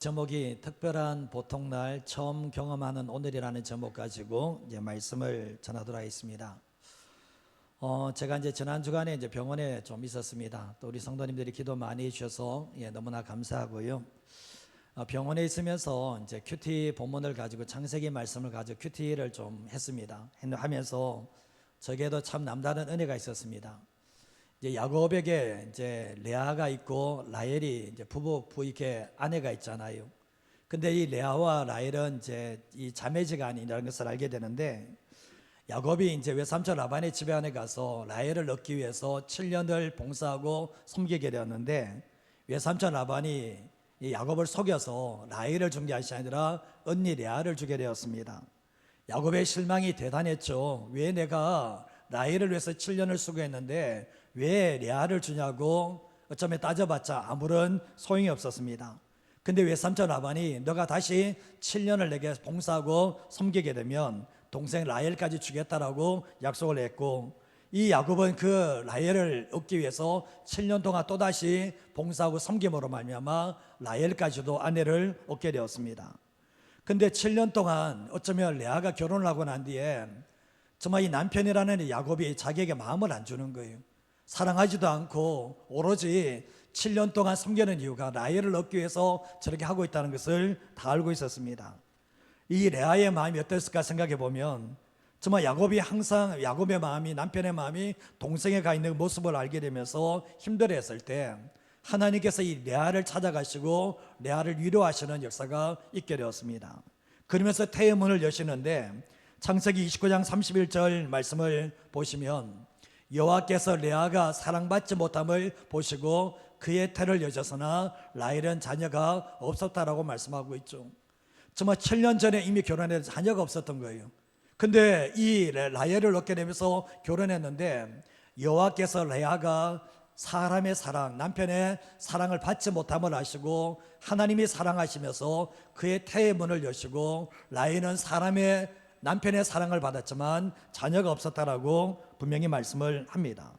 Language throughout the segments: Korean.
제목이 특별한 보통날 처음 경험하는 오늘이라는 제목 가지고 이제 말씀을 전하도록 하겠습니다. 제가 이제 지난 주간에 이제 병원에 좀 있었습니다. 또 우리 성도님들이 기도 많이 해주셔서 너무나 감사하고요. 병원에 있으면서 이제 큐티 본문을 가지고 창세기 말씀을 가지고 큐티를 좀 했습니다. 하면서 저에게도 참 남다른 은혜가 있었습니다. 이제 야곱에게 이제 레아가 있고 라헬이 이제 부부 이렇게 아내가 있잖아요. 근데 이 레아와 라헬은 이제 이 자매지간이라는 것을 알게 되는데, 야곱이 이제 외삼촌 라반의 집에 안에 가서 라헬을 얻기 위해서 7년을 봉사하고 섬기게 되었는데, 외삼촌 라반이 이 야곱을 속여서 라헬을 준 게 아니라 언니 레아를 주게 되었습니다. 야곱의 실망이 대단했죠. 왜 내가 라헬을 위해서 7년을 수고했는데 왜 레아를 주냐고 어쩌면 따져봤자 아무런 소용이 없었습니다. 근데 외삼촌 라반이 너가 다시 7년을 내게 봉사하고 섬기게 되면 동생 라헬까지 주겠다라고 약속을 했고, 이 야곱은 그 라헬을 얻기 위해서 7년 동안 또다시 봉사하고 섬김으로 말미암아 라헬까지도 아내를 얻게 되었습니다. 근데 7년 동안 어쩌면 레아가 결혼을 하고 난 뒤에 정말 이 남편이라는 야곱이 자기에게 마음을 안 주는 거예요. 사랑하지도 않고 오로지 7년 동안 섬기는 이유가 라헬을 얻기 위해서 저렇게 하고 있다는 것을 다 알고 있었습니다. 이 레아의 마음이 어땠을까 생각해 보면 정말 야곱이 항상 야곱의 마음이, 남편의 마음이 동생에 가 있는 모습을 알게 되면서 힘들어했을 때 하나님께서 이 레아를 찾아가시고 레아를 위로하시는 역사가 있게 되었습니다. 그러면서 태의 문을 여시는데 창세기 29장 31절 말씀을 보시면 여호와께서 레아가 사랑받지 못함을 보시고 그의 태를 여셨으나 라헬은 자녀가 없었다라고 말씀하고 있죠. 정말 7년 전에 이미 결혼해서 자녀가 없었던 거예요. 근데 이 라헬을 얻게 되면서 결혼했는데 여호와께서 레아가 사람의 사랑, 남편의 사랑을 받지 못함을 아시고 하나님이 사랑하시면서 그의 태의 문을 여시고 라헬은 남편의 사랑을 받았지만 자녀가 없었다라고 분명히 말씀을 합니다.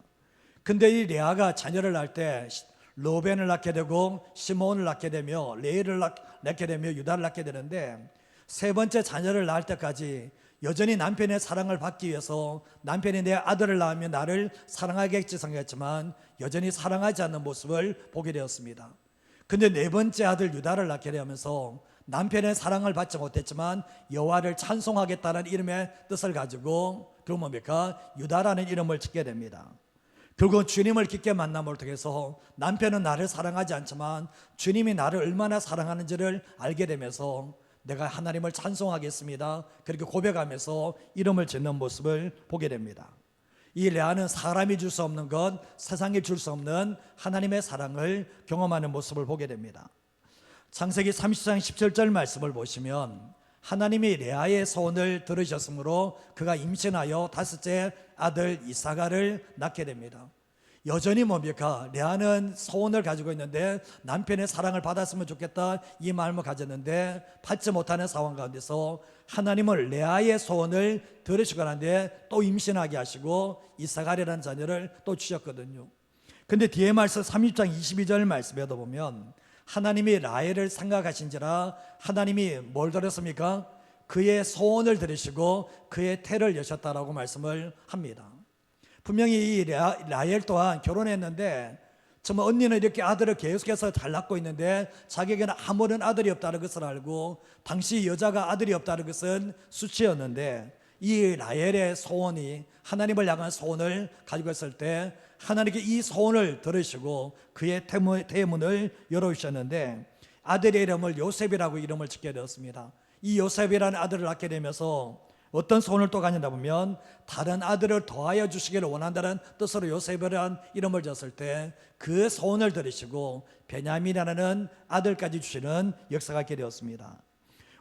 근데 이 레아가 자녀를 낳을 때 로벤을 낳게 되고 시몬을 낳게 되며 레이를 낳게 되며 유다를 낳게 되는데, 세 번째 자녀를 낳을 때까지 여전히 남편의 사랑을 받기 위해서 남편이 내 아들을 낳으면 나를 사랑하겠지 생각했지만 여전히 사랑하지 않는 모습을 보게 되었습니다. 근데 네 번째 아들 유다를 낳게 되면서 남편의 사랑을 받지 못했지만 여호와를 찬송하겠다는 이름의 뜻을 가지고 그럼 뭡니까? 유다라는 이름을 짓게 됩니다. 결국 주님을 깊게 만남을 통해서 남편은 나를 사랑하지 않지만 주님이 나를 얼마나 사랑하는지를 알게 되면서 내가 하나님을 찬송하겠습니다, 그렇게 고백하면서 이름을 짓는 모습을 보게 됩니다. 이 레아는 사람이 줄 수 없는 것, 세상이 줄 수 없는 하나님의 사랑을 경험하는 모습을 보게 됩니다. 창세기 30장 17절 말씀을 보시면 하나님이 레아의 소원을 들으셨으므로 그가 임신하여 다섯째 아들 이사가를 낳게 됩니다. 여전히 뭡니까? 레아는 소원을 가지고 있는데 남편의 사랑을 받았으면 좋겠다 이 마음을 가졌는데 받지 못하는 상황 가운데서 하나님은 레아의 소원을 들으시고 난 뒤에 또 임신하게 하시고 이사가라는 자녀를 또 주셨거든요. 근데 뒤에 말씀 30장 22절 말씀에도 보면 하나님이 라헬을 생각하신지라 하나님이 뭘 들었습니까? 그의 소원을 들으시고 그의 태를 여셨다라고 말씀을 합니다. 분명히 이 라헬 또한 결혼했는데 정말 언니는 이렇게 아들을 계속해서 잘 낳고 있는데 자기에게는 아무런 아들이 없다는 것을 알고, 당시 여자가 아들이 없다는 것은 수치였는데 이 라헬의 소원이 하나님을 향한 소원을 가지고 있을 때 하나님께 이 소원을 들으시고 그의 태문을 열어주셨는데 아들의 이름을 요셉이라고 이름을 짓게 되었습니다. 이 요셉이라는 아들을 낳게 되면서 어떤 소원을 또 가진다 보면 다른 아들을 더하여 주시기를 원한다는 뜻으로 요셉이라는 이름을 졌을 때 그 소원을 들으시고 베냐민이라는 아들까지 주시는 역사가 있게 되었습니다.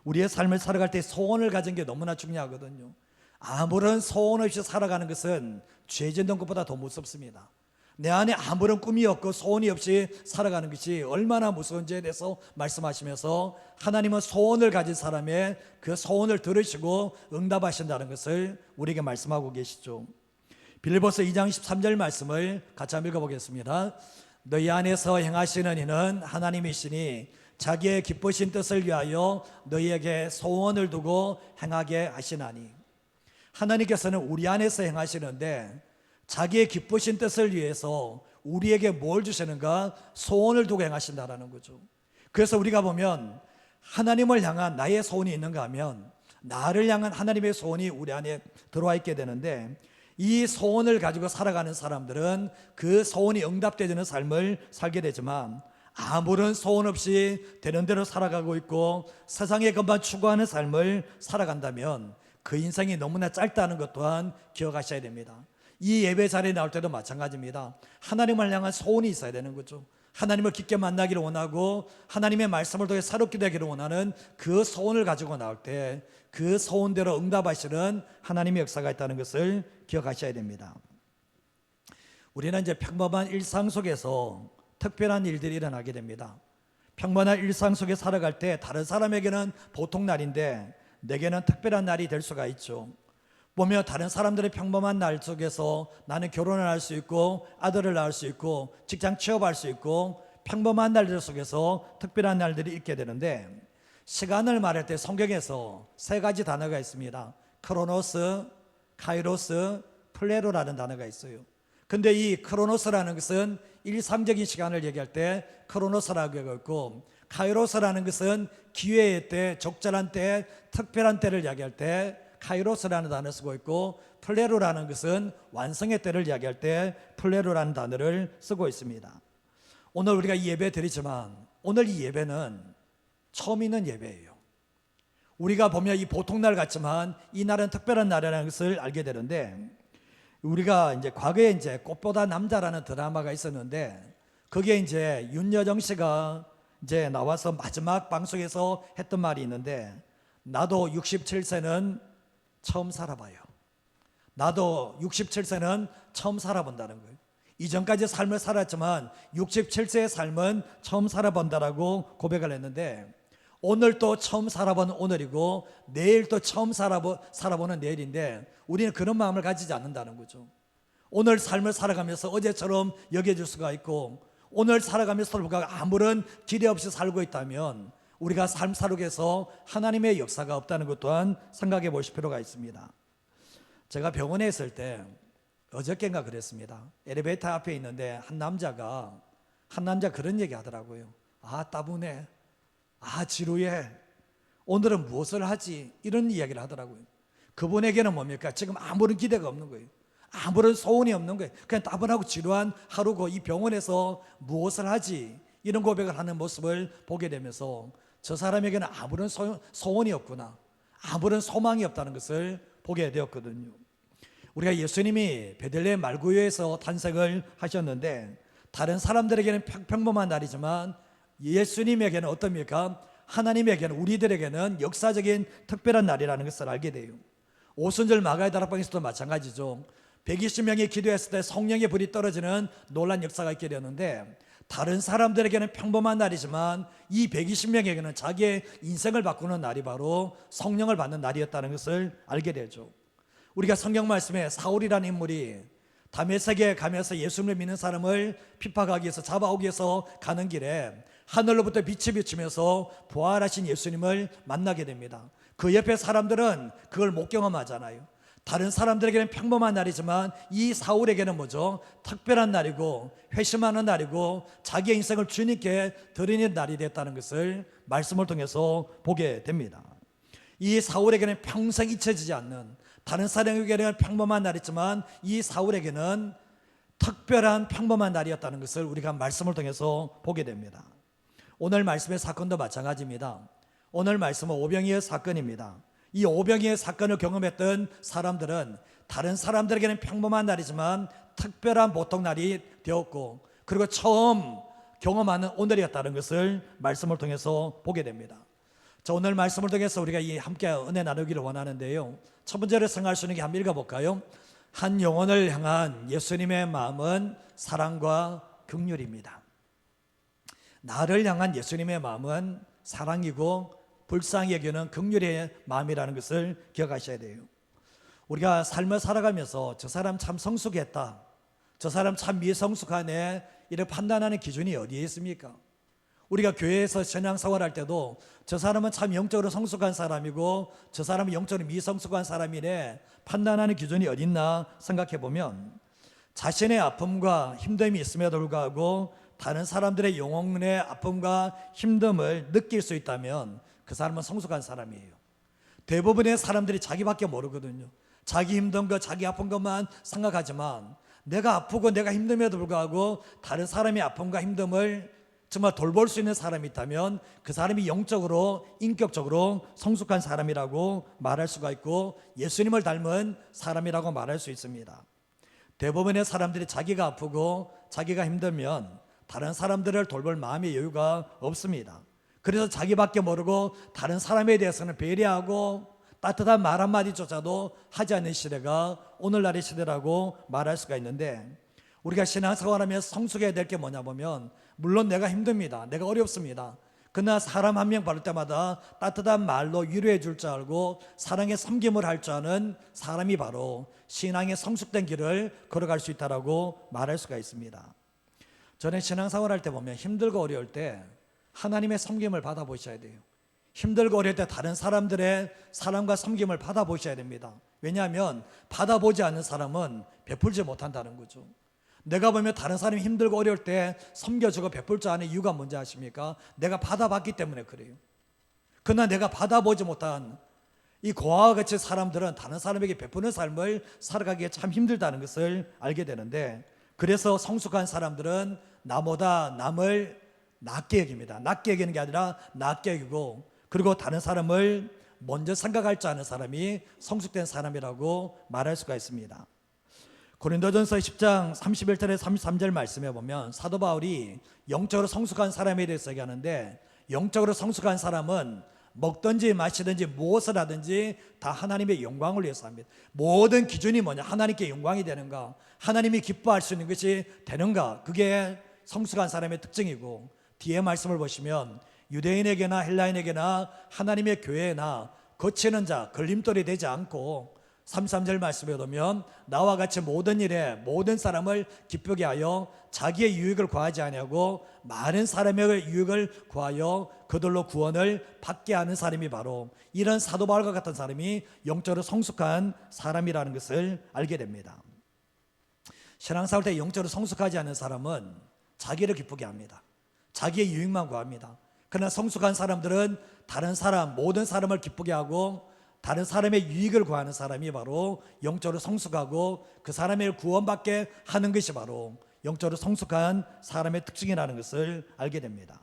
우리의 삶을 살아갈 때 소원을 가진 게 너무나 중요하거든요. 아무런 소원 없이 살아가는 것은 죄 짓는 것보다 더 무섭습니다. 내 안에 아무런 꿈이 없고 소원이 없이 살아가는 것이 얼마나 무서운지에 대해서 말씀하시면서 하나님은 소원을 가진 사람의 그 소원을 들으시고 응답하신다는 것을 우리에게 말씀하고 계시죠. 빌립보서 2장 13절 말씀을 같이 한번 읽어보겠습니다. 너희 안에서 행하시는 이는 하나님이시니 자기의 기쁘신 뜻을 위하여 너희에게 소원을 두고 행하게 하시나니. 하나님께서는 우리 안에서 행하시는데 자기의 기쁘신 뜻을 위해서 우리에게 뭘 주시는가? 소원을 두고 행하신다라는 거죠. 그래서 우리가 보면 하나님을 향한 나의 소원이 있는가 하면 나를 향한 하나님의 소원이 우리 안에 들어와 있게 되는데, 이 소원을 가지고 살아가는 사람들은 그 소원이 응답되는 삶을 살게 되지만, 아무런 소원 없이 되는 대로 살아가고 있고 세상의 것만 추구하는 삶을 살아간다면 그 인생이 너무나 짧다는 것 또한 기억하셔야 됩니다. 이 예배 자리에 나올 때도 마찬가지입니다. 하나님을 향한 소원이 있어야 되는 거죠. 하나님을 깊게 만나기를 원하고 하나님의 말씀을 통해 새롭게 되기를 원하는 그 소원을 가지고 나올 때 그 소원대로 응답하시는 하나님의 역사가 있다는 것을 기억하셔야 됩니다. 우리는 이제 평범한 일상 속에서 특별한 일들이 일어나게 됩니다. 평범한 일상 속에 살아갈 때 다른 사람에게는 보통 날인데 내게는 특별한 날이 될 수가 있죠. 보면 다른 사람들의 평범한 날 속에서 나는 결혼을 할 수 있고 아들을 낳을 수 있고 직장 취업할 수 있고 평범한 날들 속에서 특별한 날들이 있게 되는데, 시간을 말할 때 성경에서 세 가지 단어가 있습니다. 크로노스, 카이로스, 플레로라는 단어가 있어요. 근데 이 크로노스라는 것은 일상적인 시간을 얘기할 때 크로노스라고 하고, 카이로스라는 것은 기회의 때, 적절한 때, 특별한 때를 이야기할 때 카이로스라는 단어를 쓰고 있고, 플레로라는 것은 완성의 때를 이야기할 때 플레로라는 단어를 쓰고 있습니다. 오늘 우리가 이 예배 드리지만 오늘 이 예배는 처음 있는 예배예요. 우리가 보면 이 보통 날 같지만 이 날은 특별한 날이라는 것을 알게 되는데, 우리가 이제 과거에 이제 꽃보다 남자라는 드라마가 있었는데 거기에 이제 윤여정 씨가 이제 나와서 마지막 방송에서 했던 말이 있는데, 나도 67세는 처음 살아봐요. 나도 67세는 처음 살아본다는 거예요. 이전까지 삶을 살았지만 67세의 삶은 처음 살아본다라고 고백을 했는데, 오늘 또 처음 살아본 오늘이고 내일 또 처음 살아보는 내일인데 우리는 그런 마음을 가지지 않는다는 거죠. 오늘 삶을 살아가면서 어제처럼 여겨질 수가 있고, 오늘 살아가면서 우리가 아무런 기대 없이 살고 있다면 우리가 삶 살아가서 하나님의 역사가 없다는 것 또한 생각해 보실 필요가 있습니다. 제가 병원에 있을 때 어저께인가 그랬습니다. 엘리베이터 앞에 있는데 한 남자가 그런 얘기 하더라고요. 아, 따분해. 아, 지루해. 오늘은 무엇을 하지? 이런 이야기를 하더라고요. 그분에게는 뭡니까? 지금 아무런 기대가 없는 거예요. 아무런 소원이 없는 거예요. 그냥 따분하고 지루한 하루고 이 병원에서 무엇을 하지? 이런 고백을 하는 모습을 보게 되면서 저 사람에게는 아무런 소원이 없구나, 아무런 소망이 없다는 것을 보게 되었거든요. 우리가 예수님이 베들레헴 말구유에서 탄생을 하셨는데 다른 사람들에게는 평범한 날이지만 예수님에게는 어떻습니까? 하나님에게는, 우리들에게는 역사적인 특별한 날이라는 것을 알게 돼요. 오순절 마가의 다락방에서도 마찬가지죠. 120명이 기도했을 때 성령의 불이 떨어지는 놀란 역사가 있게 되었는데, 다른 사람들에게는 평범한 날이지만 이 120명에게는 자기의 인생을 바꾸는 날이 바로 성령을 받는 날이었다는 것을 알게 되죠. 우리가 성경 말씀에 사울이라는 인물이 다메섹에 가면서 예수님을 믿는 사람을 핍박하기 위해서, 잡아오기 위해서 가는 길에 하늘로부터 빛이 비치면서 부활하신 예수님을 만나게 됩니다. 그 옆에 사람들은 그걸 못 경험하잖아요. 다른 사람들에게는 평범한 날이지만 이 사울에게는 뭐죠? 특별한 날이고 회심하는 날이고 자기의 인생을 주님께 드리는 날이 됐다는 것을 말씀을 통해서 보게 됩니다. 이 사울에게는 평생 잊혀지지 않는, 다른 사람에게는 평범한 날이지만 이 사울에게는 특별한 평범한 날이었다는 것을 우리가 말씀을 통해서 보게 됩니다. 오늘 말씀의 사건도 마찬가지입니다. 오늘 말씀은 오병이의 사건입니다. 이 오병이의 사건을 경험했던 사람들은 다른 사람들에게는 평범한 날이지만 특별한 보통 날이 되었고, 그리고 처음 경험하는 오늘이었다는 것을 말씀을 통해서 보게 됩니다. 자, 오늘 말씀을 통해서 우리가 함께 은혜 나누기를 원하는데요, 첫 번째로 생각할 수 있는 게 한번 읽어볼까요? 한 영혼을 향한 예수님의 마음은 사랑과 긍휼입니다. 나를 향한 예수님의 마음은 사랑이고 불쌍히 여기는 긍휼의 마음이라는 것을 기억하셔야 돼요. 우리가 삶을 살아가면서 저 사람 참 성숙했다, 저 사람 참 미성숙하네, 이렇게 판단하는 기준이 어디에 있습니까? 우리가 교회에서 신앙생활할 때도 저 사람은 참 영적으로 성숙한 사람이고 저 사람은 영적으로 미성숙한 사람이네 판단하는 기준이 어딨나 생각해 보면 자신의 아픔과 힘듦이 있음에도 불구하고 다른 사람들의 영혼의 아픔과 힘듦을 느낄 수 있다면 그 사람은 성숙한 사람이에요. 대부분의 사람들이 자기밖에 모르거든요. 자기 힘든 것, 자기 아픈 것만 생각하지만 내가 아프고 내가 힘듦에도 불구하고 다른 사람의 아픔과 힘듦을 정말 돌볼 수 있는 사람이 있다면 그 사람이 영적으로 인격적으로 성숙한 사람이라고 말할 수가 있고 예수님을 닮은 사람이라고 말할 수 있습니다. 대부분의 사람들이 자기가 아프고 자기가 힘들면 다른 사람들을 돌볼 마음의 여유가 없습니다. 그래서 자기밖에 모르고 다른 사람에 대해서는 배려하고 따뜻한 말 한마디조차도 하지 않는 시대가 오늘날의 시대라고 말할 수가 있는데, 우리가 신앙생활하면서 성숙해야 될 게 뭐냐 보면 물론 내가 힘듭니다. 내가 어렵습니다. 그러나 사람 한 명 바를 때마다 따뜻한 말로 위로해 줄 줄 알고 사랑의 섬김을 할 줄 아는 사람이 바로 신앙의 성숙된 길을 걸어갈 수 있다라고 말할 수가 있습니다. 저는 신앙생활할 때 보면 힘들고 어려울 때 하나님의 섬김을 받아보셔야 돼요. 힘들고 어려울 때 다른 사람들의 사랑과 섬김을 받아보셔야 됩니다. 왜냐하면 받아보지 않는 사람은 베풀지 못한다는 거죠. 내가 보면 다른 사람이 힘들고 어려울 때 섬겨주고 베풀 줄 아는 이유가 뭔지 아십니까? 내가 받아봤기 때문에 그래요. 그러나 내가 받아보지 못한 이 고아와 같이 사람들은 다른 사람에게 베푸는 삶을 살아가기에 참 힘들다는 것을 알게 되는데, 그래서 성숙한 사람들은 나보다 남을 낮게 여깁니다. 낮게 여기는 게 아니라 낮게 여기고, 그리고 다른 사람을 먼저 생각할 줄 아는 사람이 성숙된 사람이라고 말할 수가 있습니다. 고린도전서 10장 31절에 33절 말씀해 보면 사도 바울이 영적으로 성숙한 사람에 대해서 얘기하는데, 영적으로 성숙한 사람은 먹든지 마시든지 무엇을 하든지 다 하나님의 영광을 위해서 합니다. 모든 기준이 뭐냐? 하나님께 영광이 되는가? 하나님이 기뻐할 수 있는 것이 되는가? 그게 성숙한 사람의 특징이고, 뒤에 말씀을 보시면 유대인에게나 헬라인에게나 하나님의 교회나 거치는 자, 걸림돌이 되지 않고 33절 말씀에 보면 나와 같이 모든 일에 모든 사람을 기쁘게 하여 자기의 유익을 구하지 아니하고 많은 사람의 유익을 구하여 그들로 구원을 받게 하는 사람이 바로 이런 사도 바울과 같은 사람이 영적으로 성숙한 사람이라는 것을 알게 됩니다. 신앙생활 때 영적으로 성숙하지 않은 사람은 자기를 기쁘게 합니다. 자기의 유익만 구합니다. 그러나 성숙한 사람들은 다른 사람, 모든 사람을 기쁘게 하고 다른 사람의 유익을 구하는 사람이 바로 영적으로 성숙하고 그 사람을 구원받게 하는 것이 바로 영적으로 성숙한 사람의 특징이라는 것을 알게 됩니다.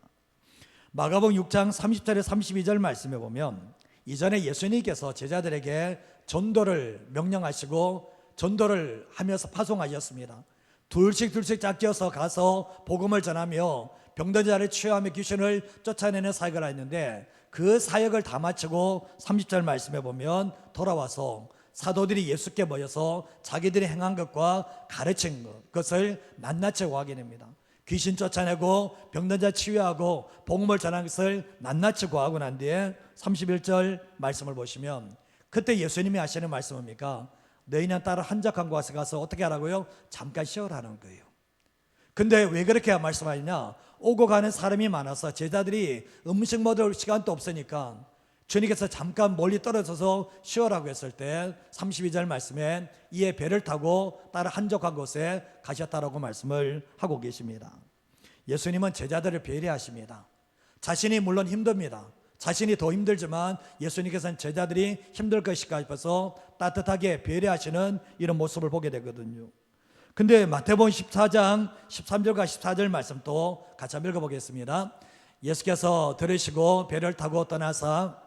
마가복음 6장 30절에 32절 말씀에 보면 이전에 예수님께서 제자들에게 전도를 명령하시고 전도를 하면서 파송하셨습니다. 둘씩 짝지어서 가서 복음을 전하며 병든 자를 치유하며 귀신을 쫓아내는 사역을 했는데, 그 사역을 다 마치고 30절 말씀에 보면 돌아와서 사도들이 예수께 모여서 자기들이 행한 것과 가르친 것을 낱낱이 구하게 됩니다. 귀신 쫓아내고 병든 자 치유하고 복음을 전한 것을 낱낱이 구하고 난 뒤에 31절 말씀을 보시면 그때 예수님이 하시는 말씀은 뭡니까? 너희는 따로 한적한 곳에 가서 어떻게 하라고요? 잠깐 쉬어라는 거예요. 근데 왜 그렇게 말씀하시냐? 오고 가는 사람이 많아서 제자들이 음식 먹을 시간도 없으니까 주님께서 잠깐 멀리 떨어져서 쉬어라고 했을 때 32절 말씀에 이에 배를 타고 따로 한적한 곳에 가셨다라고 말씀을 하고 계십니다. 예수님은 제자들을 배려하십니다. 자신이 물론 힘듭니다. 자신이 더 힘들지만 예수님께서는 제자들이 힘들 것일까 싶어서 따뜻하게 배려하시는 이런 모습을 보게 되거든요. 근데 마태복음 14장 13절과 14절 말씀 또 같이 한번 읽어보겠습니다. 예수께서 들으시고 배를 타고 떠나사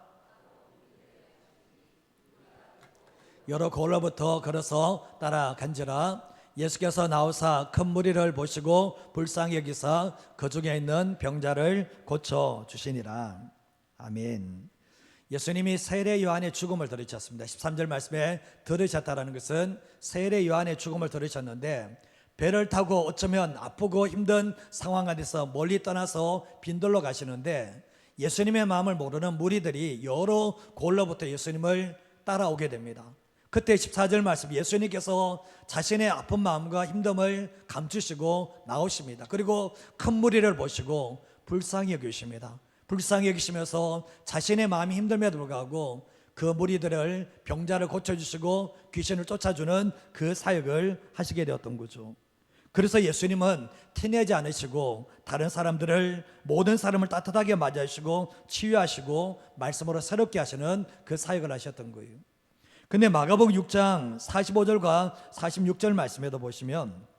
여러 고을로부터 걸어서 따라간지라. 예수께서 나오사 큰 무리를 보시고 불쌍히 여기사 그 중에 있는 병자를 고쳐주시니라. 아멘. 예수님이 세례 요한의 죽음을 들으셨습니다. 13절 말씀에 들으셨다라는 것은 세례 요한의 죽음을 들으셨는데, 배를 타고 어쩌면 아프고 힘든 상황 안에서 멀리 떠나서 빈들로 가시는데 예수님의 마음을 모르는 무리들이 여러 곳로부터 예수님을 따라오게 됩니다. 그때 14절 말씀, 예수님께서 자신의 아픈 마음과 힘듦을 감추시고 나오십니다. 그리고 큰 무리를 보시고 불쌍히 여기십니다. 불쌍히 여기시면서 자신의 마음이 힘듦에도 불구하고 그 무리들을 병자를 고쳐주시고 귀신을 쫓아주는 그 사역을 하시게 되었던 거죠. 그래서 예수님은 티내지 않으시고 다른 사람들을, 모든 사람을 따뜻하게 맞이하시고 치유하시고 말씀으로 새롭게 하시는 그 사역을 하셨던 거예요. 근데 마가복음 6장 45절과 46절 말씀에도 보시면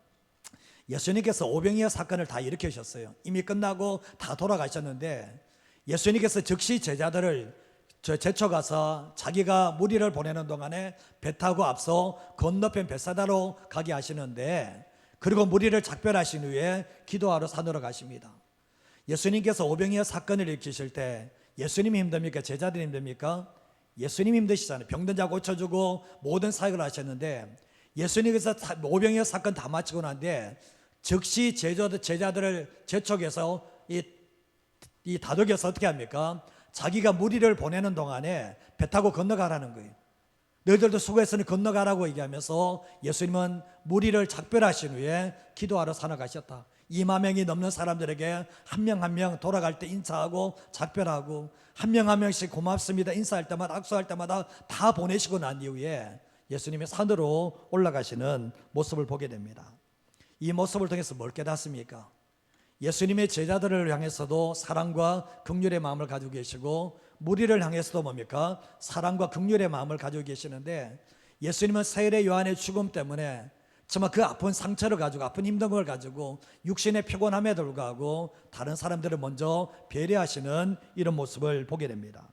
예수님께서 오병이어 사건을 다 일으키셨어요. 이미 끝나고 다 돌아가셨는데 예수님께서 즉시 제자들을 제쳐가서 자기가 무리를 보내는 동안에 배 타고 앞서 건너편 벳사다로 가게 하시는데, 그리고 무리를 작별하신 후에 기도하러 산으로 가십니다. 예수님께서 오병이어 사건을 일으키실 때 예수님이 힘듭니까? 제자들이 힘듭니까? 예수님이 힘드시잖아요. 병든 자 고쳐주고 모든 사역을 하셨는데 예수님께서 오병이어 사건 다 마치고 난데 즉시 제자들을 재촉해서 이 다독여서 어떻게 합니까? 자기가 무리를 보내는 동안에 배 타고 건너가라는 거예요. 너희들도 수고했으니 건너가라고 얘기하면서 예수님은 무리를 작별하신 후에 기도하러 산에 가셨다. 2만 명이 넘는 사람들에게 한 명 한 명 돌아갈 때 인사하고 작별하고 한 명 한 명씩 고맙습니다 인사할 때마다 악수할 때마다 다 보내시고 난 이후에 예수님이 산으로 올라가시는 모습을 보게 됩니다. 이 모습을 통해서 뭘 깨닫습니까? 예수님의 제자들을 향해서도 사랑과 긍휼의 마음을 가지고 계시고 무리를 향해서도 뭡니까? 사랑과 긍휼의 마음을 가지고 계시는데 예수님은 세례 요한의 죽음 때문에 정말 그 아픈 상처를 가지고, 아픈 힘든 걸 가지고 육신의 피곤함에도 불구하고 다른 사람들을 먼저 배려하시는 이런 모습을 보게 됩니다.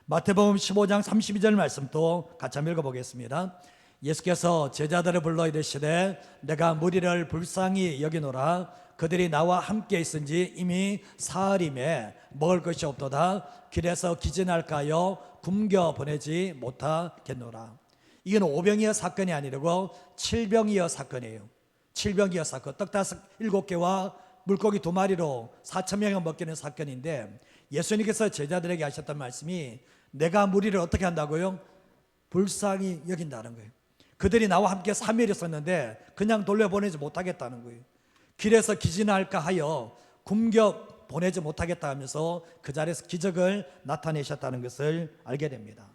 마태복음 15장 32절 말씀도 같이 한번 읽어보겠습니다. 예수께서 제자들을 불러 이르시되 내가 무리를 불쌍히 여기노라. 그들이 나와 함께 있은지 이미 사흘임에 먹을 것이 없도다. 길에서 기진할까요? 굶겨 보내지 못하겠노라. 이건 오병이어 사건이 아니고 칠병이어 사건이에요. 칠병이어 사건, 떡 7개와 물고기 2마리로 4,000명이 먹기는 사건인데 예수님께서 제자들에게 하셨던 말씀이 내가 무리를 어떻게 한다고요? 불쌍히 여긴다는 거예요. 그들이 나와 함께 3일 있었는데 그냥 돌려보내지 못하겠다는 거예요. 길에서 기진할까 하여 굶겨 보내지 못하겠다 하면서 그 자리에서 기적을 나타내셨다는 것을 알게 됩니다.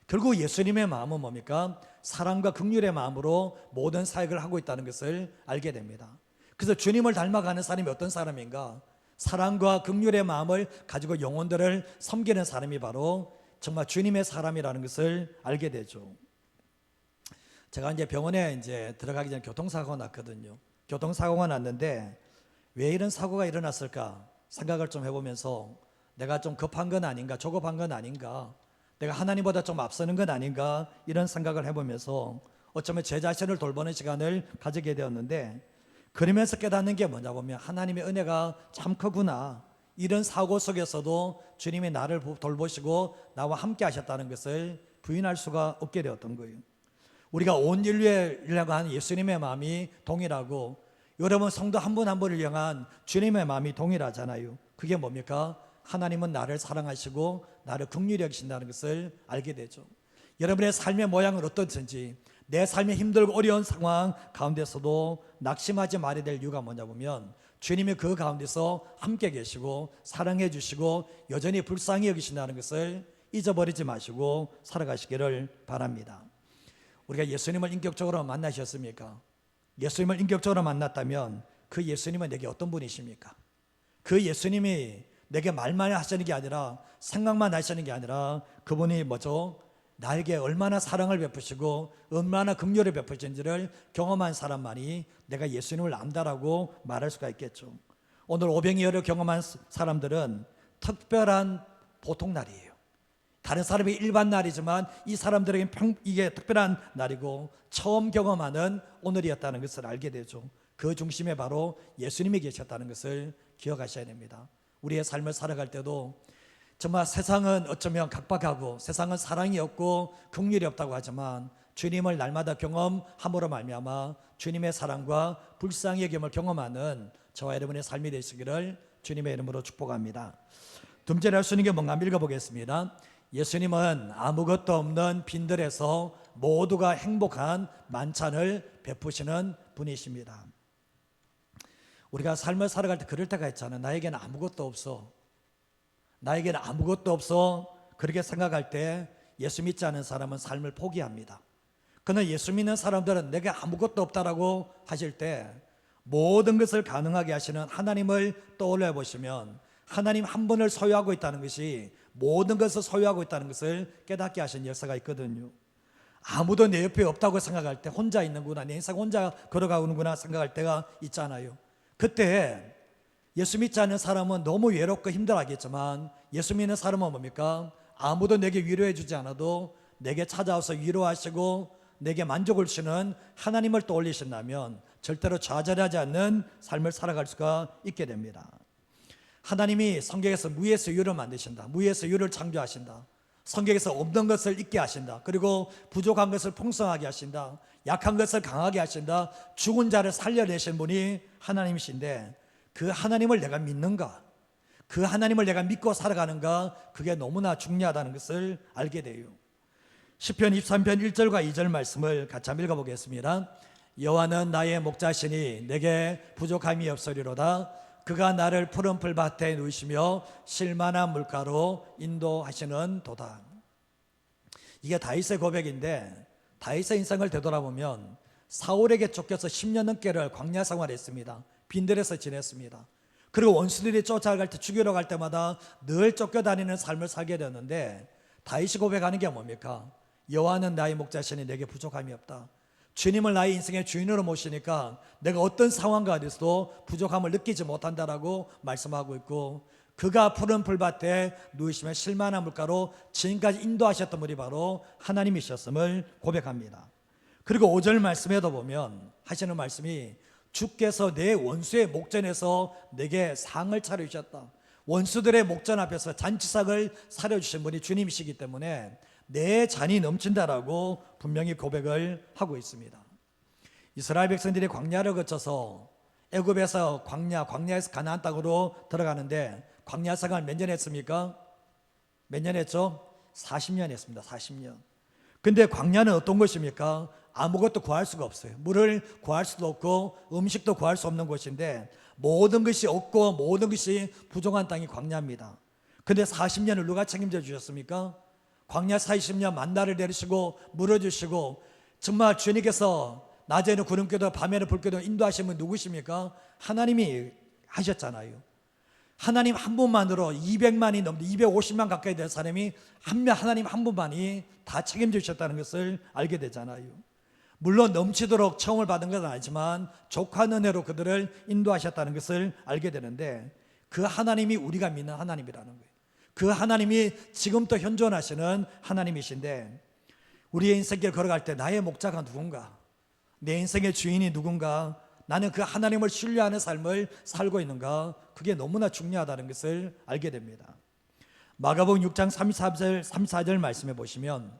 결국 예수님의 마음은 뭡니까? 사랑과 긍휼의 마음으로 모든 사역을 하고 있다는 것을 알게 됩니다. 그래서 주님을 닮아가는 사람이 어떤 사람인가? 사랑과 긍휼의 마음을 가지고 영혼들을 섬기는 사람이 바로 정말 주님의 사람이라는 것을 알게 되죠. 제가 이제 병원에 들어가기 전에 교통사고가 났거든요. 교통사고가 났는데 왜 이런 사고가 일어났을까 생각을 좀 해보면서 내가 좀 급한 건 아닌가, 조급한 건 아닌가, 내가 하나님보다 좀 앞서는 건 아닌가, 이런 생각을 해보면서 어쩌면 제 자신을 돌보는 시간을 가지게 되었는데, 그러면서 깨닫는 게 뭐냐 보면 하나님의 은혜가 참 크구나. 이런 사고 속에서도 주님이 나를 돌보시고 나와 함께 하셨다는 것을 부인할 수가 없게 되었던 거예요. 우리가 온 인류를 향한 예수님의 마음이 동일하고 여러분 성도 한 분 한 분을 향한 주님의 마음이 동일하잖아요. 그게 뭡니까? 하나님은 나를 사랑하시고 나를 긍휼히 여기신다는 것을 알게 되죠. 여러분의 삶의 모양은 어떻든지 내 삶이 힘들고 어려운 상황 가운데서도 낙심하지 말아야 될 이유가 뭐냐 보면 주님이 그 가운데서 함께 계시고 사랑해 주시고 여전히 불쌍히 여기신다는 것을 잊어버리지 마시고 살아가시기를 바랍니다. 우리가 예수님을 인격적으로 만나셨습니까? 예수님을 인격적으로 만났다면 그 예수님은 내게 어떤 분이십니까? 그 예수님이 내게 말만 하시는 게 아니라 생각만 하시는 게 아니라 그분이 뭐죠? 나에게 얼마나 사랑을 베푸시고 얼마나 긍휼을 베푸신지를 경험한 사람만이 내가 예수님을 안다라고 말할 수가 있겠죠. 오늘 오병이어를 경험한 사람들은 특별한 보통날이에요. 다른 사람이 일반 날이지만 이 사람들에게는 이게 특별한 날이고 처음 경험하는 오늘이었다는 것을 알게 되죠. 그 중심에 바로 예수님이 계셨다는 것을 기억하셔야 됩니다. 우리의 삶을 살아갈 때도 정말 세상은 어쩌면 각박하고 세상은 사랑이 없고 긍휼이 없다고 하지만 주님을 날마다 경험함으로 말미암아 주님의 사랑과 불쌍히 여김을 경험하는 저와 여러분의 삶이 되시기를 주님의 이름으로 축복합니다. 둘째로 할 수 있는 게 뭔가 한번 읽어보겠습니다. 예수님은 아무것도 없는 빈들에서 모두가 행복한 만찬을 베푸시는 분이십니다. 우리가 삶을 살아갈 때 그럴 때가 있잖아요. 나에게는 아무것도 없어. 나에게는 아무것도 없어. 그렇게 생각할 때 예수 믿지 않은 사람은 삶을 포기합니다. 그러나 예수 믿는 사람들은 내게 아무것도 없다라고 하실 때 모든 것을 가능하게 하시는 하나님을 떠올려 보시면 하나님 한 분을 소유하고 있다는 것이 모든 것을 소유하고 있다는 것을 깨닫게 하신 역사가 있거든요. 아무도 내 옆에 없다고 생각할 때 혼자 있는구나, 내 인생 혼자 걸어가는구나 생각할 때가 있잖아요. 그때 예수 믿지 않는 사람은 너무 외롭고 힘들어하겠지만 예수 믿는 사람은 뭡니까? 아무도 내게 위로해 주지 않아도 내게 찾아와서 위로하시고 내게 만족을 주시는 하나님을 떠올리신다면 절대로 좌절하지 않는 삶을 살아갈 수가 있게 됩니다. 하나님이 성경에서 무에서 유를 만드신다. 무에서 유를 창조하신다. 성경에서 없는 것을 있게 하신다. 그리고 부족한 것을 풍성하게 하신다. 약한 것을 강하게 하신다. 죽은 자를 살려내신 분이 하나님이신데 그 하나님을 내가 믿는가? 그 하나님을 내가 믿고 살아가는가? 그게 너무나 중요하다는 것을 알게 돼요. 시편 23편 1절과 2절 말씀을 같이 한번 읽어보겠습니다. 여호와는 나의 목자시니 내게 부족함이 없으리로다. 그가 나를 푸른 풀밭에 누이시며 쉴만한 물가로 인도하시는 도다. 이게 다윗의 고백인데 다윗의 인생을 되돌아보면 사울에게 쫓겨서 10년 넘게를 광야 생활했습니다. 빈들에서 지냈습니다. 그리고 원수들이 쫓아갈 때 죽이러 갈 때마다 늘 쫓겨다니는 삶을 살게 되었는데 다윗이 고백하는 게 뭡니까? 여호와는 나의 목자시니 내게 부족함이 없다. 주님을 나의 인생의 주인으로 모시니까 내가 어떤 상황 가운데서도 부족함을 느끼지 못한다라고 말씀하고 있고 그가 푸른 풀밭에 누우시며 쉴만한 물가로 지금까지 인도하셨던 분이 바로 하나님이셨음을 고백합니다. 그리고 5절 말씀에도 보면 하시는 말씀이 주께서 내 원수의 목전에서 내게 상을 차려주셨다. 원수들의 목전 앞에서 잔치상을 차려주신 분이 주님이시기 때문에 내 잔이 넘친다라고 분명히 고백을 하고 있습니다. 이스라엘 백성들이 광야를 거쳐서 애굽에서 광야에서 가나안 땅으로 들어가는데 광야 생활 몇 년 했습니까? 몇 년 했죠? 40년 했습니다. 40년. 근데 광야는 어떤 곳입니까? 아무것도 구할 수가 없어요. 물을 구할 수도 없고 음식도 구할 수 없는 곳인데 모든 것이 없고 모든 것이 부족한 땅이 광야입니다. 근데 40년을 누가 책임져 주셨습니까? 광야 40년 만나를 내리시고 물어주시고 정말 주님께서 낮에는 구름궤도 밤에는 불궤도 인도하신 분 누구십니까? 하나님이 하셨잖아요. 하나님 한 분만으로 200만이 넘는 250만 가까이 된 사람이 하나님 한 분만이 다 책임져 주셨다는 것을 알게 되잖아요. 물론 넘치도록 청을 받은 것은 아니지만 족한 은혜로 그들을 인도하셨다는 것을 알게 되는데 그 하나님이 우리가 믿는 하나님이라는 거예요. 그 하나님이 지금도 현존하시는 하나님이신데 우리의 인생길 걸어갈 때 나의 목자가 누군가, 내 인생의 주인이 누군가, 나는 그 하나님을 신뢰하는 삶을 살고 있는가, 그게 너무나 중요하다는 것을 알게 됩니다. 마가복음 6장 34절 말씀해 보시면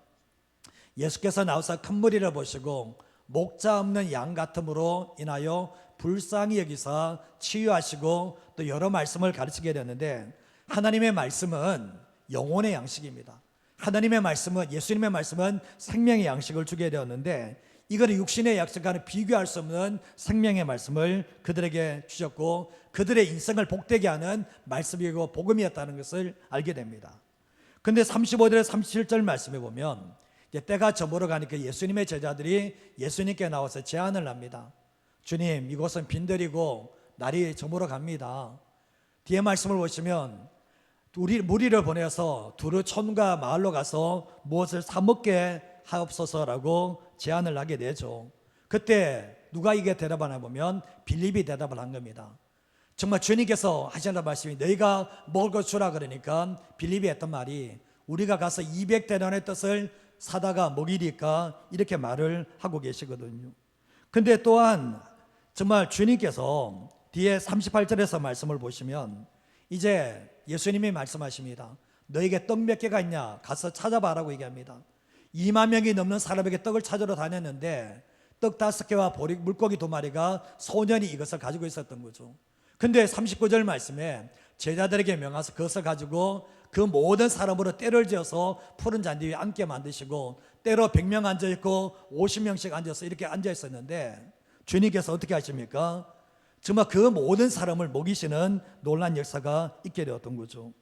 예수께서 나와서 큰 무리를 보시고 목자 없는 양 같음으로 인하여 불쌍히 여기사 치유하시고 또 여러 말씀을 가르치게 되는데 하나님의 말씀은 영혼의 양식입니다. 하나님의 말씀은, 예수님의 말씀은 생명의 양식을 주게 되었는데 이거는 육신의 양식과는 비교할 수 없는 생명의 말씀을 그들에게 주셨고 그들의 인생을 복되게 하는 말씀이고 복음이었다는 것을 알게 됩니다. 그런데 35절 37절 말씀에 보면 이제 때가 저물어 가니까 예수님의 제자들이 예수님께 나와서 제안을 합니다. 주님, 이곳은 빈들이고 날이 저물어 갑니다. 뒤에 말씀을 보시면 무리를 보내서 두루 촌과 마을로 가서 무엇을 사 먹게 하옵소서라고 제안을 하게 되죠. 그때 누가 이게 대답하나 보면 빌립이 대답을 한 겁니다. 정말 주님께서 하시는 말씀이 너희가 먹을 것 주라 그러니까 빌립이 했던 말이 우리가 가서 200데나리의 뜻을 사다가 먹이리까 이렇게 말을 하고 계시거든요. 근데 또한 정말 주님께서 뒤에 38절에서 말씀을 보시면 이제 예수님이 말씀하십니다. 너에게 떡 몇 개가 있냐? 가서 찾아봐라고 얘기합니다. 2만 명이 넘는 사람에게 떡을 찾으러 다녔는데 떡 5개와 물고기 2마리가 소년이 이것을 가지고 있었던 거죠. 근데 39절 말씀에 제자들에게 명하서 그것을 가지고 그 모든 사람으로 때를 지어서 푸른 잔디 위에 앉게 만드시고 때로 100명 앉아있고 50명씩 앉아서 이렇게 앉아있었는데 주님께서 어떻게 하십니까? 정말 그 모든 사람을 먹이시는 놀라운 역사가 있게 되었던 거죠.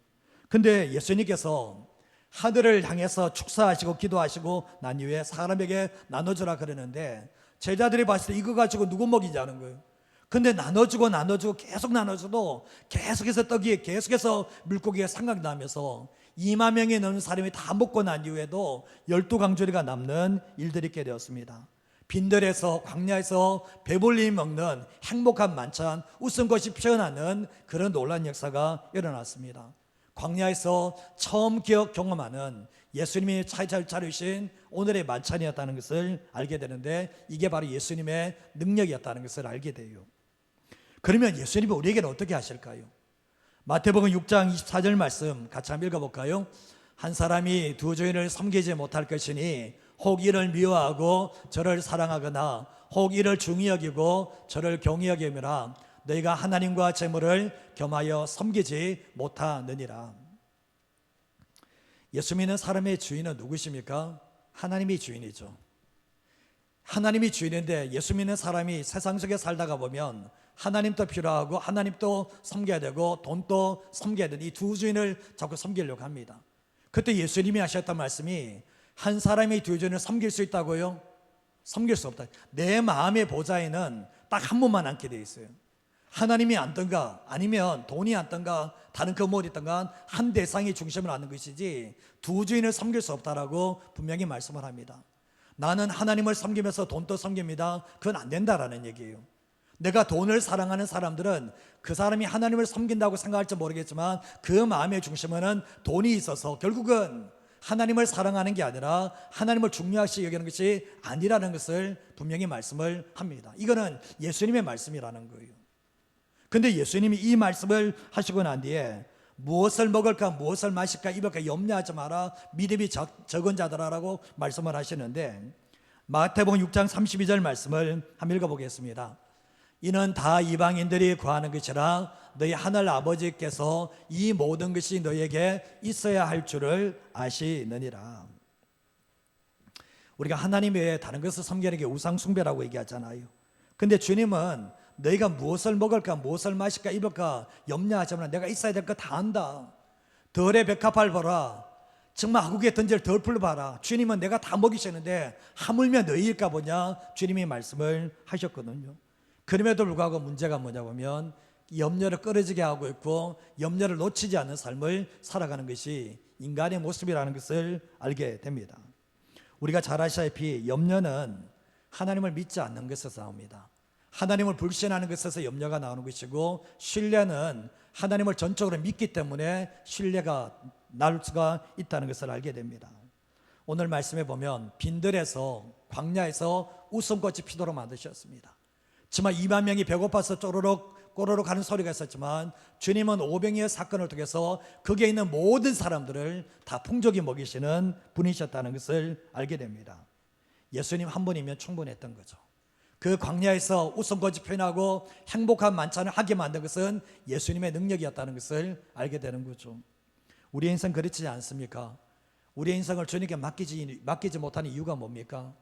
근데 예수님께서 하늘을 향해서 축사하시고 기도하시고 난 이후에 사람에게 나눠주라 그러는데 제자들이 봤을 때 이거 가지고 누구 먹이자는 거예요. 근데 나눠주고 계속 나눠줘도 계속해서 떡이 계속해서 물고기가 생각나면서 2만 명이 넘는 사람이 다 먹고 난 이후에도 12강조리가 남는 일들이 있게 되었습니다. 빈들에서 광야에서 배불리 먹는 행복한 만찬, 웃음꽃이 피어나는 그런 놀라운 역사가 일어났습니다. 광야에서 처음 경험하는 예수님이 차리신 오늘의 만찬이었다는 것을 알게 되는데 이게 바로 예수님의 능력이었다는 것을 알게 돼요. 그러면 예수님이 우리에게는 어떻게 하실까요? 마태복음 6장 24절 말씀 같이 한번 읽어볼까요? 한 사람이 두 주인을 섬기지 못할 것이니 혹 이를 미워하고 저를 사랑하거나 혹 이를 중히 여기고 저를 경히 여기므라 너희가 하나님과 재물을 겸하여 섬기지 못하느니라. 예수 믿는 사람의 주인은 누구십니까? 하나님이 주인이죠. 하나님이 주인인데 예수 믿는 사람이 세상 속에 살다가 보면 하나님도 필요하고 하나님도 섬겨야 되고 돈도 섬겨야 되는 이 두 주인을 자꾸 섬기려고 합니다. 그때 예수님이 하셨던 말씀이 한 사람이 두 주인을 섬길 수 있다고요? 섬길 수 없다. 내 마음의 보좌에는 딱 한 분만 앉게 돼 있어요. 하나님이 앉든가 아니면 돈이 앉든가 다른 그 무엇이 있든가 한 대상이 중심을 앉는 것이지 두 주인을 섬길 수 없다라고 분명히 말씀을 합니다. 나는 하나님을 섬기면서 돈도 섬깁니다. 그건 안 된다라는 얘기예요. 내가 돈을 사랑하는 사람들은 그 사람이 하나님을 섬긴다고 생각할지 모르겠지만 그 마음의 중심에는 돈이 있어서 결국은 하나님을 사랑하는 게 아니라 하나님을 중요하시 여기는 것이 아니라는 것을 분명히 말씀을 합니다. 이거는 예수님의 말씀이라는 거예요. 근데 예수님이 이 말씀을 하시고 난 뒤에 무엇을 먹을까 무엇을 마실까 입을까 염려하지 마라 믿음이 적은 자들아라고 말씀을 하시는데 마태복음 6장 32절 말씀을 한번 읽어보겠습니다. 이는 다 이방인들이 구하는 것이라 너희 하늘 아버지께서 이 모든 것이 너희에게 있어야 할 줄을 아시느니라. 우리가 하나님 외에 다른 것을 섬기는 게 우상 숭배라고 얘기하잖아요. 근데 주님은 너희가 무엇을 먹을까 무엇을 마실까 입을까 염려하지 마라. 내가 있어야 될 거 다 안다. 덜의 백합을 보라. 정말 하국에 던질 덜풀 봐라. 주님은 내가 다 먹이시는데 하물며 너희일까 보냐 주님이 말씀을 하셨거든요. 그럼에도 불구하고 문제가 뭐냐 보면 염려를 끊어지게 하고 있고 염려를 놓치지 않는 삶을 살아가는 것이 인간의 모습이라는 것을 알게 됩니다. 우리가 잘 아시다시피 염려는 하나님을 믿지 않는 것에서 나옵니다. 하나님을 불신하는 것에서 염려가 나오는 것이고 신뢰는 하나님을 전적으로 믿기 때문에 신뢰가 나올 수가 있다는 것을 알게 됩니다. 오늘 말씀에 보면 빈들에서 광야에서 웃음꽃이 피도록 만드셨습니다. 정말 2만 명이 배고파서 꼬르륵 하는 소리가 있었지만 주님은 오병이어 사건을 통해서 거기에 있는 모든 사람들을 다 풍족히 먹이시는 분이셨다는 것을 알게 됩니다. 예수님 한 분이면 충분했던 거죠. 그 광야에서 웃음꽃이 피어나고 행복한 만찬을 하게 만든 것은 예수님의 능력이었다는 것을 알게 되는 거죠. 우리 인생 그렇지 않습니까? 우리의 인생을 주님께 맡기지 못하는 이유가 뭡니까?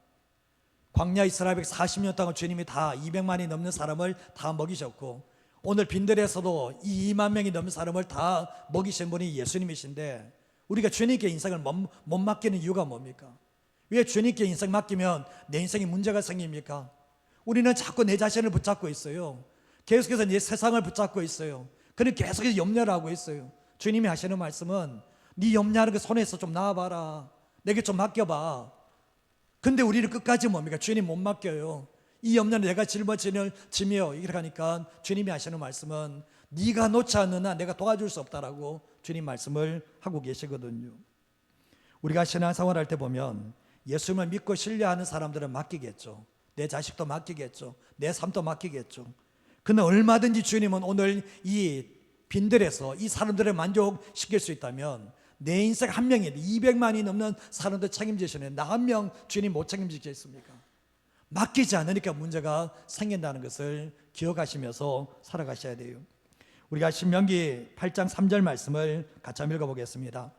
광야 이스라엘 40년 동안 주님이 다 200만이 넘는 사람을 다 먹이셨고 오늘 빈들에서도 이 2만 명이 넘는 사람을 다 먹이신 분이 예수님이신데 우리가 주님께 인생을 못 맡기는 이유가 뭡니까? 왜 주님께 인생 맡기면 내 인생에 문제가 생깁니까? 우리는 자꾸 내 자신을 붙잡고 있어요. 계속해서 내 세상을 붙잡고 있어요. 그리고 계속해서 염려를 하고 있어요. 주님이 하시는 말씀은 네 염려하는 그 손에서 좀 나와봐라. 내게 좀 맡겨봐. 근데 우리는 끝까지 뭡니까? 주님 못 맡겨요. 이 염려는 내가 짊어지며 이렇게 하니까 주님이 하시는 말씀은 네가 놓지 않는 한 내가 도와줄 수 없다라고 주님 말씀을 하고 계시거든요. 우리가 신앙생활 할 때 보면 예수님을 믿고 신뢰하는 사람들은 맡기겠죠. 내 자식도 맡기겠죠. 내 삶도 맡기겠죠. 근데 얼마든지 주님은 오늘 이 빈들에서 이 사람들을 만족시킬 수 있다면 내 인생 한 명이 200만이 넘는 사람들 책임지시는 나 한 명 주님 못 책임지겠습니까? 맡기지 않으니까 문제가 생긴다는 것을 기억하시면서 살아가셔야 돼요. 우리가 신명기 8장 3절 말씀을 같이 한번 읽어보겠습니다.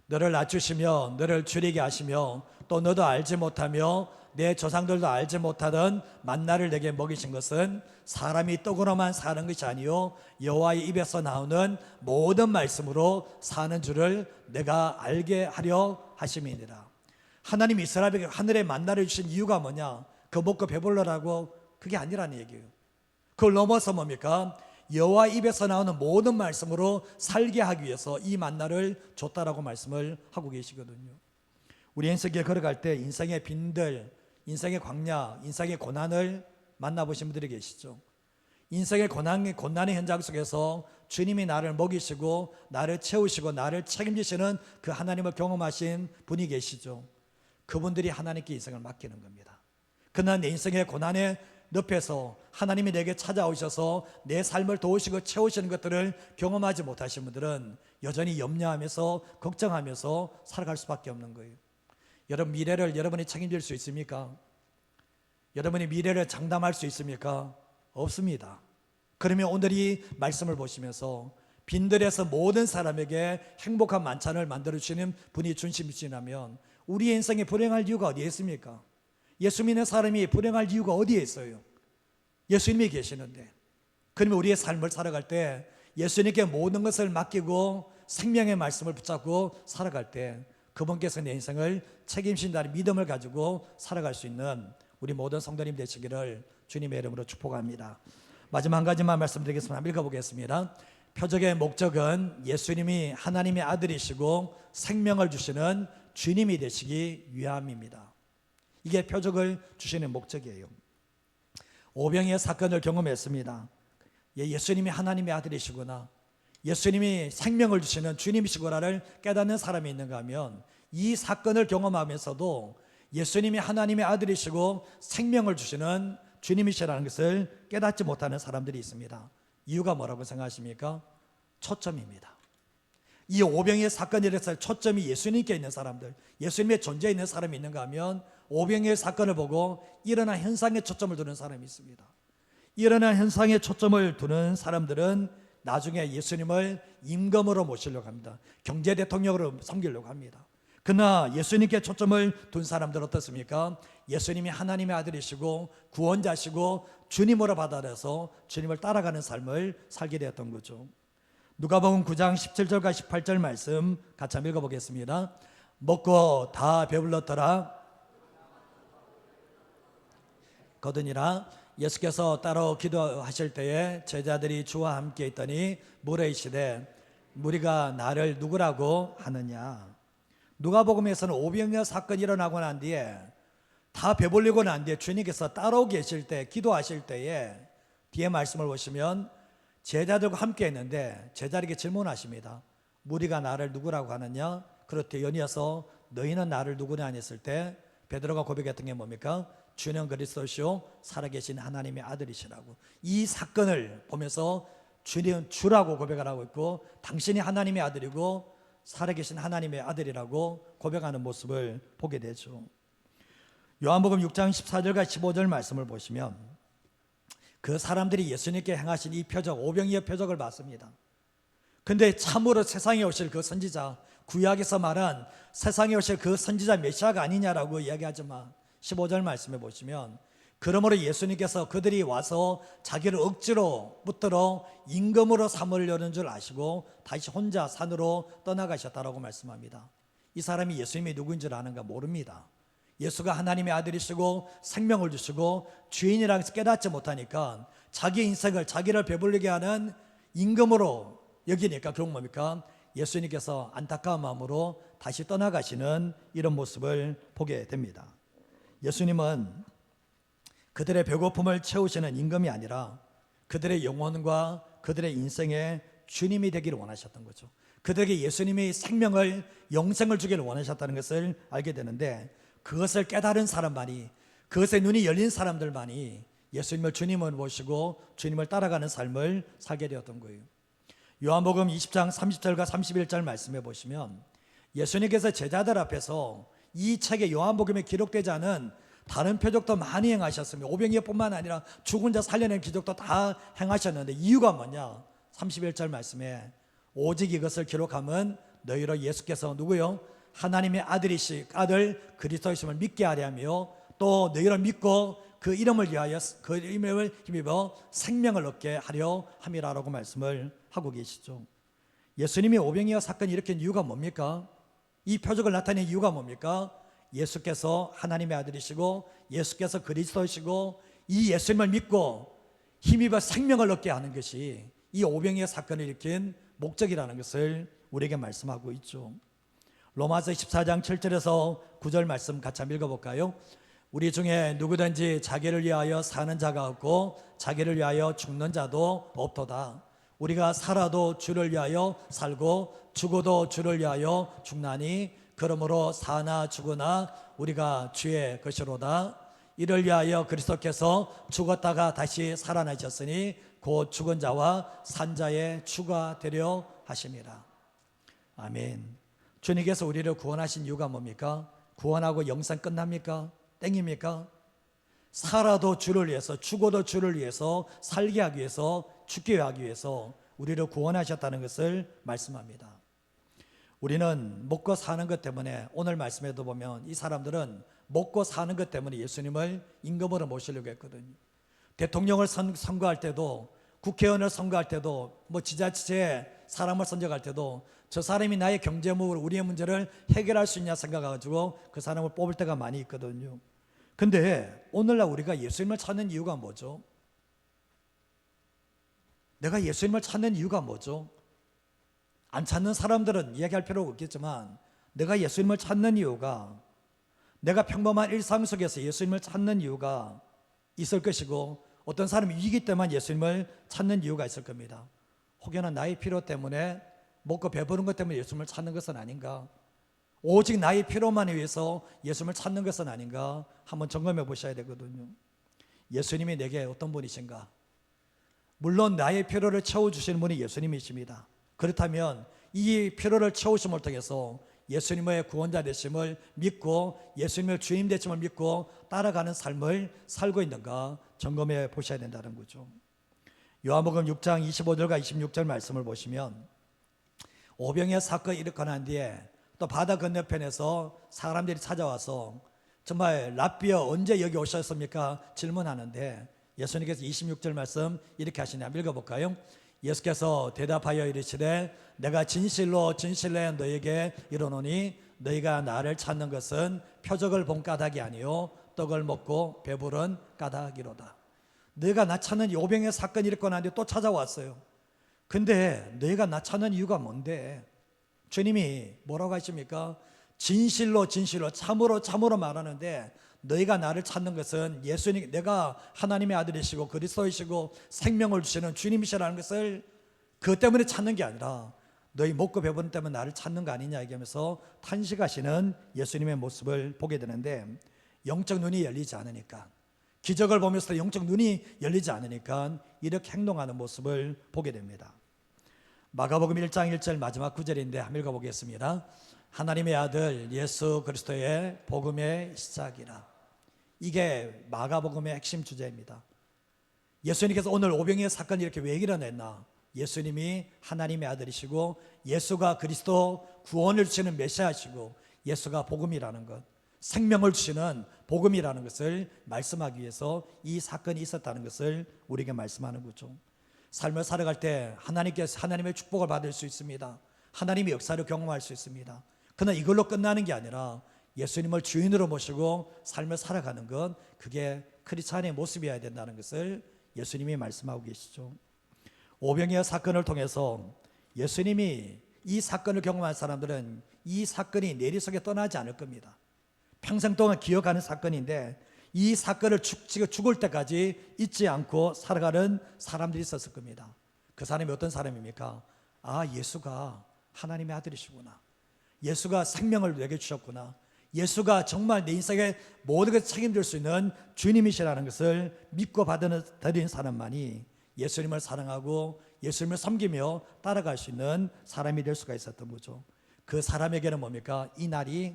너를 낮추시며 너를 줄이게 하시며 또 너도 알지 못하며 내 조상들도 알지 못하던 만나를 내게 먹이신 것은 사람이 떡으로만 사는 것이 아니요 여호와의 입에서 나오는 모든 말씀으로 사는 줄을 내가 알게 하려 하심이니라. 하나님이 이스라엘에게 하늘의 만나를 주신 이유가 뭐냐? 그거 먹고 배불러라고? 그게 아니라는 얘기예요. 그걸 넘어서 뭡니까? 여호와 입에서 나오는 모든 말씀으로 살게 하기 위해서 이 만나를 줬다라고 말씀을 하고 계시거든요. 우리 인생에 걸어갈 때 인생의 빈들, 인생의 광야, 인생의 고난을 만나보신 분들이 계시죠. 인생의 고난의 현장 속에서 주님이 나를 먹이시고 나를 채우시고 나를 책임지시는 그 하나님을 경험하신 분이 계시죠. 그분들이 하나님께 인생을 맡기는 겁니다. 그러나 내 인생의 고난의 늪에서 하나님이 내게 찾아오셔서 내 삶을 도우시고 채우시는 것들을 경험하지 못하신 분들은 여전히 염려하면서 걱정하면서 살아갈 수밖에 없는 거예요. 여러분, 미래를 여러분이 책임질 수 있습니까? 여러분이 미래를 장담할 수 있습니까? 없습니다. 그러면 오늘 이 말씀을 보시면서 빈들에서 모든 사람에게 행복한 만찬을 만들어주시는 분이 중심이시라면 우리의 인생에 불행할 이유가 어디에 있습니까? 예수 믿는 사람이 불행할 이유가 어디에 있어요? 예수님이 계시는데. 그러면 우리의 삶을 살아갈 때 예수님께 모든 것을 맡기고 생명의 말씀을 붙잡고 살아갈 때 그분께서 내 인생을 책임진다는 믿음을 가지고 살아갈 수 있는 우리 모든 성도님 되시기를 주님의 이름으로 축복합니다. 마지막 한 가지만 말씀드리겠습니다. 한번 읽어보겠습니다. 표적의 목적은 예수님이 하나님의 아들이시고 생명을 주시는 주님이 되시기 위함입니다. 이게 표적을 주시는 목적이에요. 오병이의 사건을 경험했습니다. 예수님이 하나님의 아들이시구나, 예수님이 생명을 주시는 주님이시구나를 깨닫는 사람이 있는가 하면 이 사건을 경험하면서도 예수님이 하나님의 아들이시고 생명을 주시는 주님이시라는 것을 깨닫지 못하는 사람들이 있습니다. 이유가 뭐라고 생각하십니까? 초점입니다. 이 오병이의 사건이라서 초점이 예수님께 있는 사람들, 예수님의 존재에 있는 사람이 있는가 하면 오병이의 사건을 보고 일어난 현상에 초점을 두는 사람이 있습니다. 일어난 현상에 초점을 두는 사람들은 나중에 예수님을 임금으로 모시려고 합니다. 경제 대통령으로 섬기려고 합니다. 그러나 예수님께 초점을 둔 사람들은 어떻습니까? 예수님이 하나님의 아들이시고 구원자시고 주님으로 받아들여서 주님을 따라가는 삶을 살게 되었던 거죠. 누가복음 9장 17절과 18절 말씀 같이 한번 읽어보겠습니다. 먹고 다 배불렀더라 거두니라. 예수께서 따로 기도하실 때에 제자들이 주와 함께 있더니 물으시되 무리가 나를 누구라고 하느냐. 누가복음에서는 오병이어 사건이 일어나고 난 뒤에 다 배불리고 난 뒤에 주님께서 따로 계실 때 기도하실 때에 뒤에 말씀을 보시면 제자들과 함께 있는데 제자에게 질문하십니다. 무리가 나를 누구라고 하느냐. 그렇게 연이어서 너희는 나를 누구냐 했을 때 베드로가 고백했던 게 뭡니까? 주는 그리스도시요 살아계신 하나님의 아들이시라고. 이 사건을 보면서 주는 주라고 고백을 하고 있고 당신이 하나님의 아들이고 살아계신 하나님의 아들이라고 고백하는 모습을 보게 되죠. 요한복음 6장 14절과 15절 말씀을 보시면 그 사람들이 예수님께 행하신 이 표적, 오병이의 표적을 봤습니다. 근데 참으로 세상에 오실 그 선지자, 구약에서 말한 세상에 오실 그 선지자 메시아가 아니냐라고 이야기하지만 15절 말씀에 보시면 그러므로 예수님께서 그들이 와서 자기를 억지로 붙들어 임금으로 삼으려는 줄 아시고 다시 혼자 산으로 떠나가셨다라고 말씀합니다. 이 사람이 예수님이 누구인 줄 아는가? 모릅니다. 예수가 하나님의 아들이시고 생명을 주시고 주인이라고 해서 깨닫지 못하니까 자기 인생을 자기를 배불리게 하는 임금으로 여기니까 그런 뭡니까? 예수님께서 안타까운 마음으로 다시 떠나가시는 이런 모습을 보게 됩니다. 예수님은 그들의 배고픔을 채우시는 임금이 아니라 그들의 영혼과 그들의 인생의 주님이 되기를 원하셨던 거죠. 그들에게 예수님이 생명을, 영생을 주기를 원하셨다는 것을 알게 되는데 그것을 깨달은 사람만이, 그것에 눈이 열린 사람들만이 예수님을 주님으로 모시고 주님을 따라가는 삶을 살게 되었던 거예요. 요한복음 20장 30절과 31절 말씀해 보시면 예수님께서 제자들 앞에서 이 책에 요한복음에 기록되지 않은 다른 표적도 많이 행하셨습니다. 오병이어뿐만 아니라 죽은 자 살려낸 기적도 다 행하셨는데 이유가 뭐냐? 31절 말씀에 오직 이것을 기록함은 너희로 예수께서 누구요? 하나님의 아들 그리스도이심을 믿게 하려 하며 또 너희를 믿고 그 이름을 위하여 그 이름을 힘입어 생명을 얻게 하려 함이라라고 말씀을 하고 계시죠. 예수님이 오병이어 사건을 일으킨 이유가 뭡니까? 이 표적을 나타낸 이유가 뭡니까? 예수께서 하나님의 아들이시고 예수께서 그리스도이시고 이 예수님을 믿고 힘입어 생명을 얻게 하는 것이 이 오병이어 사건을 일으킨 목적이라는 것을 우리에게 말씀하고 있죠. 로마서 14장 7절에서 9절 말씀 같이 한번 읽어볼까요? 우리 중에 누구든지 자기를 위하여 사는 자가 없고 자기를 위하여 죽는 자도 없도다. 우리가 살아도 주를 위하여 살고 죽어도 주를 위하여 죽나니 그러므로 사나 죽으나 우리가 주의 것이로다. 이를 위하여 그리스도께서 죽었다가 다시 살아나셨으니 곧 죽은 자와 산 자의 주가 되려 하심이라. 아멘. 주님께서 우리를 구원하신 이유가 뭡니까? 구원하고 영생 끝납니까? 땡입니까? 살아도 주를 위해서, 죽어도 주를 위해서, 살게 하기 위해서, 죽게 하기 위해서 우리를 구원하셨다는 것을 말씀합니다. 우리는 먹고 사는 것 때문에, 오늘 말씀에도 보면 이 사람들은 먹고 사는 것 때문에 예수님을 임금으로 모시려고 했거든요. 대통령을 선거할 때도, 국회의원을 선거할 때도, 지자체에 사람을 선정할 때도 저 사람이 나의 경제목을, 우리의 문제를 해결할 수 있냐 생각해가지고 그 사람을 뽑을 때가 많이 있거든요. 근데 오늘날 우리가 예수님을 찾는 이유가 뭐죠? 내가 예수님을 찾는 이유가 뭐죠? 안 찾는 사람들은 이야기할 필요가 없겠지만 내가 예수님을 찾는 이유가, 내가 평범한 일상 속에서 예수님을 찾는 이유가 있을 것이고, 어떤 사람이 위기 때만 예수님을 찾는 이유가 있을 겁니다. 혹여나 나의 필요 때문에, 먹고 배부른 것 때문에 예수님을 찾는 것은 아닌가? 오직 나의 필요만 위해서 예수님을 찾는 것은 아닌가? 한번 점검해 보셔야 되거든요. 예수님이 내게 어떤 분이신가? 물론 나의 필요를 채워주시는 분이 예수님이십니다. 그렇다면 이 필요를 채우심을 통해서 예수님의 구원자 되심을 믿고 예수님의 주님 되심을 믿고 따라가는 삶을 살고 있는가 점검해 보셔야 된다는 거죠. 요한복음 6장 25절과 26절 말씀을 보시면, 오병이어 사건이 일어나고 난 뒤에 또 바다 건너편에서 사람들이 찾아와서 정말 랍비여 언제 여기 오셨습니까? 질문하는데 예수님께서 26절 말씀 이렇게 하시냐, 읽어볼까요? 예수께서 대답하여 이르시되 내가 진실로 진실로 너에게 이르노니 너희가 나를 찾는 것은 표적을 본 까닭이 아니요 떡을 먹고 배부른 까닭이로다. 너희가 나 찾는 이 오병이어 사건이 일어나고 난 뒤에 또 찾아왔어요. 근데 너희가 나 찾는 이유가 뭔데? 주님이 뭐라고 하십니까? 진실로 진실로 참으로 말하는데, 너희가 나를 찾는 것은 예수님, 내가 하나님의 아들이시고 그리스도이시고 생명을 주시는 주님이시라는 것을 그것 때문에 찾는 게 아니라 너희 먹고 배부른 때문에 나를 찾는 거 아니냐 얘기하면서 탄식하시는 예수님의 모습을 보게 되는데, 영적 눈이 열리지 않으니까, 기적을 보면서 영적 눈이 열리지 않으니까 이렇게 행동하는 모습을 보게 됩니다. 마가복음 1장 1절 마지막 구절인데 한번 읽어보겠습니다. 하나님의 아들 예수 그리스도의 복음의 시작이라. 이게 마가복음의 핵심 주제입니다. 예수님께서 오늘 오병이어 사건이 이렇게 왜 일어났나? 예수님이 하나님의 아들이시고 예수가 그리스도 구원을 주시는 메시아시고 예수가 복음이라는 것, 생명을 주시는 복음이라는 것을 말씀하기 위해서 이 사건이 있었다는 것을 우리에게 말씀하는 거죠. 삶을 살아갈 때 하나님께서 하나님의 축복을 받을 수 있습니다. 하나님의 역사를 경험할 수 있습니다. 그러나 이걸로 끝나는 게 아니라 예수님을 주인으로 모시고 삶을 살아가는 것, 그게 크리스찬의 모습이어야 된다는 것을 예수님이 말씀하고 계시죠. 오병이어 사건을 통해서 예수님이 이 사건을 경험한 사람들은 이 사건이 내리 속에 떠나지 않을 겁니다. 평생 동안 기억하는 사건인데 이 사건을 죽을 때까지 잊지 않고 살아가는 사람들이 있었을 겁니다. 그 사람이 어떤 사람입니까? 아, 예수가 하나님의 아들이시구나. 예수가 생명을 내게 주셨구나. 예수가 정말 내 인생의 모든 것을 책임질 수 있는 주님이시라는 것을 믿고 받아들인 사람만이 예수님을 사랑하고 예수님을 섬기며 따라갈 수 있는 사람이 될 수가 있었던 거죠. 그 사람에게는 뭡니까? 이 날이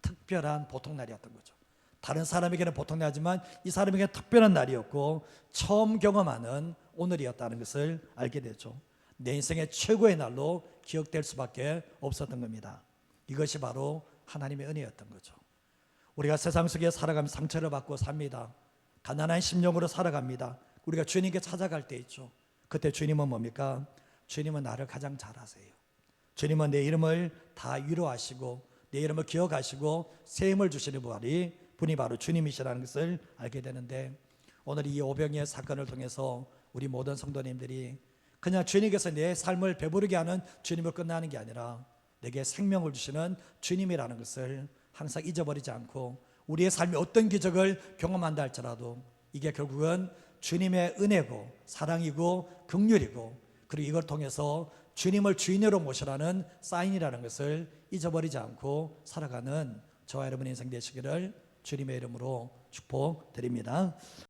특별한 보통날이었던 거죠. 다른 사람에게는 보통날이지만 이 사람에게는 특별한 날이었고 처음 경험하는 오늘이었다는 것을 알게 되죠. 내 인생의 최고의 날로 기억될 수밖에 없었던 겁니다. 이것이 바로 하나님의 은혜였던 거죠. 우리가 세상 속에 살아가면 상처를 받고 삽니다. 가난한 심령으로 살아갑니다. 우리가 주님께 찾아갈 때 있죠. 그때 주님은 뭡니까? 주님은 나를 가장 잘 아세요. 주님은 내 이름을 다 위로하시고 내 이름을 기억하시고 새 힘을 주시는 분이 바로 주님이시라는 것을 알게 되는데, 오늘 이 오병이의 사건을 통해서 우리 모든 성도님들이 그냥 주님께서 내 삶을 배부르게 하는 주님을 끝나는 게 아니라 내게 생명을 주시는 주님이라는 것을 항상 잊어버리지 않고, 우리의 삶이 어떤 기적을 경험한다 할지라도 이게 결국은 주님의 은혜고 사랑이고 긍휼이고, 그리고 이걸 통해서 주님을 주인으로 모시라는 사인이라는 것을 잊어버리지 않고 살아가는 저와 여러분의 인생 되시기를 주님의 이름으로 축복드립니다.